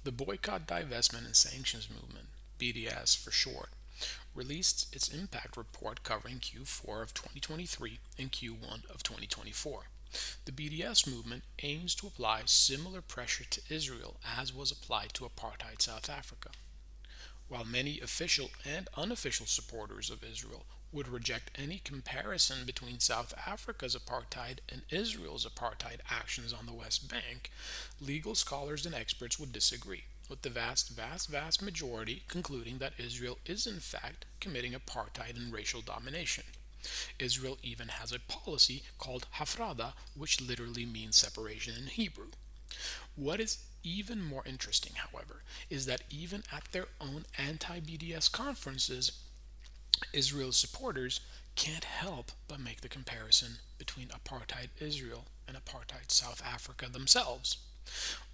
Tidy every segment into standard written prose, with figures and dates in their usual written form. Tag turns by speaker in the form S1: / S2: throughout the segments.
S1: The Boycott, Divestment, and Sanctions Movement, BDS for short, released its impact report covering Q4 of 2023 and Q1 of 2024. The BDS movement aims to apply similar pressure to Israel as was applied to apartheid South Africa. While many official and unofficial supporters of Israel would reject any comparison between South Africa's apartheid and Israel's apartheid actions on the West Bank, legal scholars and experts would disagree, with the vast majority concluding that Israel is in fact committing apartheid and racial domination. Israel even has a policy called hafrada, which literally means separation in Hebrew. What is even more interesting, however, is that even at their own anti BDS conferences, Israel's supporters can't help but make the comparison between apartheid Israel and apartheid South Africa themselves.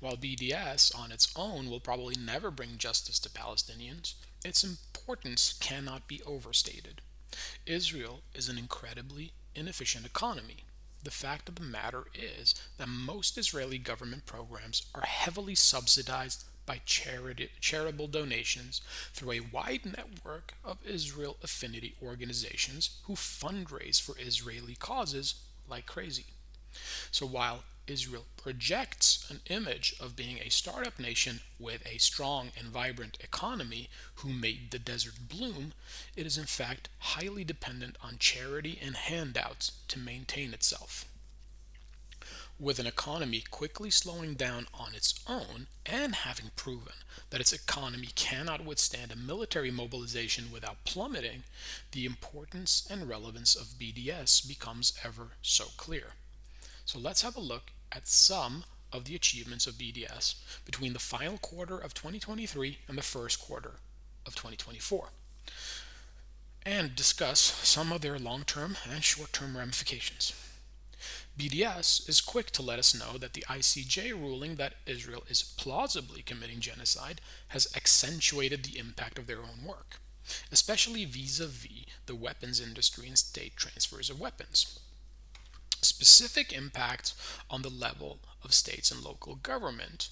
S1: While BDS on its own will probably never bring justice to Palestinians, its importance cannot be overstated. Israel is an incredibly inefficient economy. The fact of the matter is that most Israeli government programs are heavily subsidized by charitable donations through a wide network of Israel affinity organizations who fundraise for Israeli causes like crazy. So while Israel projects an image of being a startup nation with a strong and vibrant economy who made the desert bloom, it is in fact highly dependent on charity and handouts to maintain itself. With an economy quickly slowing down on its own and having proven that its economy cannot withstand a military mobilization without plummeting, the importance and relevance of BDS becomes ever so clear. So let's have a look at some of the achievements of BDS between the final quarter of 2023 and the first quarter of 2024, and discuss some of their long term and short term ramifications. BDS is quick to let us know that the ICJ ruling that Israel is plausibly committing genocide has accentuated the impact of their own work, especially vis a vis the weapons industry and state transfers of weapons. Specific impacts on the level of states and local government.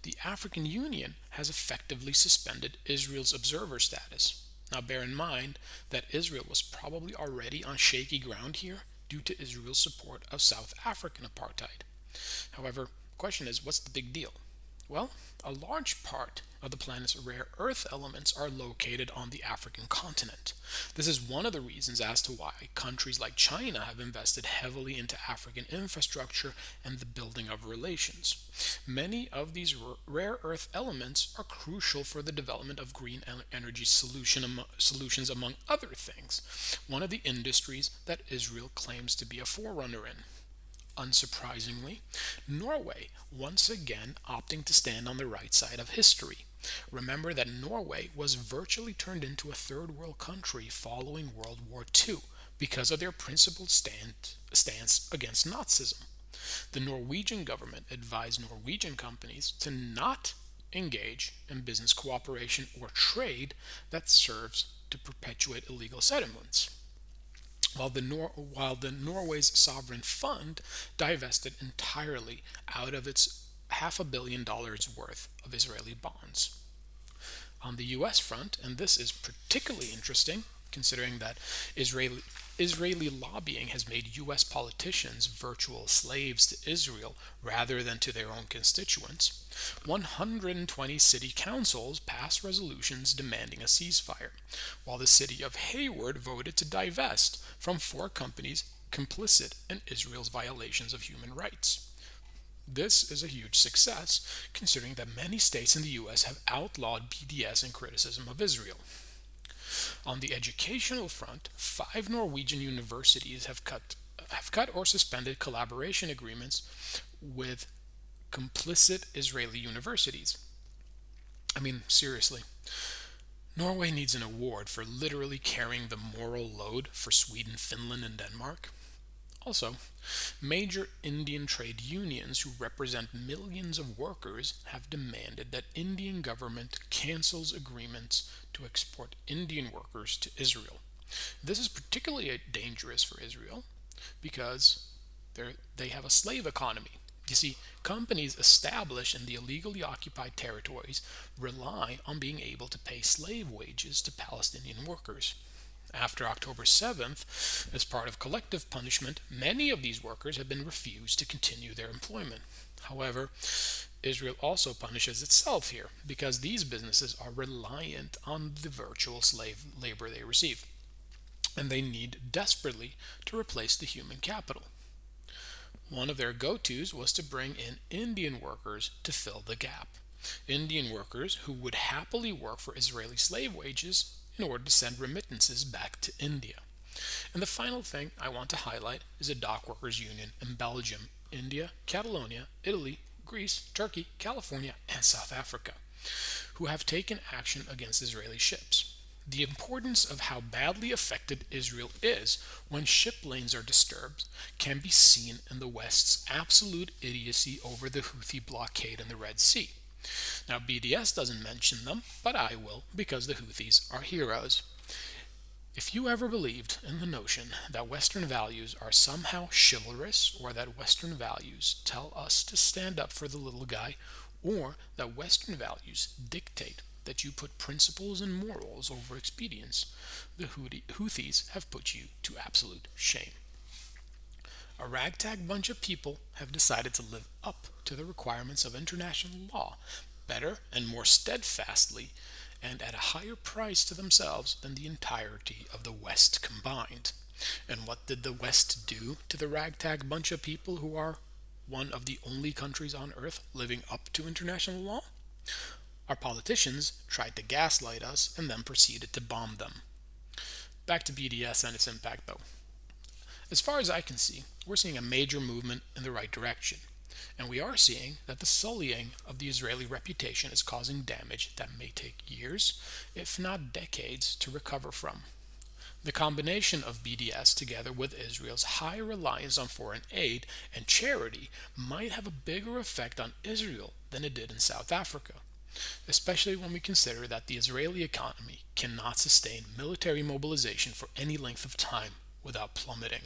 S1: The African Union has effectively suspended Israel's observer status. Now, bear in mind that Israel was probably already on shaky ground here due to Israel's support of South African apartheid. However, the question is, what's the big deal? Well, a large part of the planet's rare earth elements are located on the African continent. This is one of the reasons as to why countries like China have invested heavily into African infrastructure and the building of relations. Many of these rare earth elements are crucial for the development of green energy solutions, among other things, one of the industries that Israel claims to be a forerunner in. Unsurprisingly, Norway once again opting to stand on the right side of history. Remember that Norway was virtually turned into a third world country following World War II because of their principled stance against Nazism. The Norwegian government advised Norwegian companies to not engage in business cooperation or trade that serves to perpetuate illegal settlements, while the Norway's sovereign fund divested entirely out of its $500 million worth of Israeli bonds. On the US front, and this is particularly interesting considering that Israeli lobbying has made US politicians virtual slaves to Israel rather than to their own constituents, 120 city councils passed resolutions demanding a ceasefire, while the city of Hayward voted to divest from four companies complicit in Israel's violations of human rights. This is a huge success, considering that many states in the US have outlawed BDS and criticism of Israel. On the educational front, five Norwegian universities have cut or suspended collaboration agreements with complicit Israeli universities. I mean, seriously. Norway needs an award for literally carrying the moral load for Sweden, Finland, and Denmark. Also, major Indian trade unions who represent millions of workers have demanded that Indian government cancels agreements to export Indian workers to Israel. This is particularly dangerous for Israel because they have a slave economy. You see, companies established in the illegally occupied territories rely on being able to pay slave wages to Palestinian workers. After October 7th, as part of collective punishment, many of these workers have been refused to continue their employment. However, Israel also punishes itself here because these businesses are reliant on the virtual slave labor they receive, and they need desperately to replace the human capital. One of their go tos was to bring in Indian workers to fill the gap. Indian workers who would happily work for Israeli slave wages in order to send remittances back to India. And the final thing I want to highlight is a dock workers union in Belgium, India, Catalonia, Italy, Greece, Turkey, California, and South Africa, who have taken action against Israeli ships. The importance of how badly affected Israel is when ship lanes are disturbed can be seen in the West's absolute idiocy over the Houthi blockade in the Red Sea. Now, BDS doesn't mention them, but I will because the Houthis are heroes. If you ever believed in the notion that Western values are somehow chivalrous, or that Western values tell us to stand up for the little guy, or that Western values dictate that you put principles and morals over expedience, the Houthis have put you to absolute shame. A ragtag bunch of people have decided to live up to the requirements of international law better and more steadfastly and at a higher price to themselves than the entirety of the West combined. And what did the West do to the ragtag bunch of people who are one of the only countries on earth living up to international law? Our politicians tried to gaslight us and then proceeded to bomb them. Back to BDS and its impact, though. As far as I can see, we're seeing a major movement in the right direction. And we are seeing that the sullying of the Israeli reputation is causing damage that may take years, if not decades, to recover from. The combination of BDS together with Israel's high reliance on foreign aid and charity might have a bigger effect on Israel than it did in South Africa, especially when we consider that the Israeli economy cannot sustain military mobilization for any length of time without plummeting.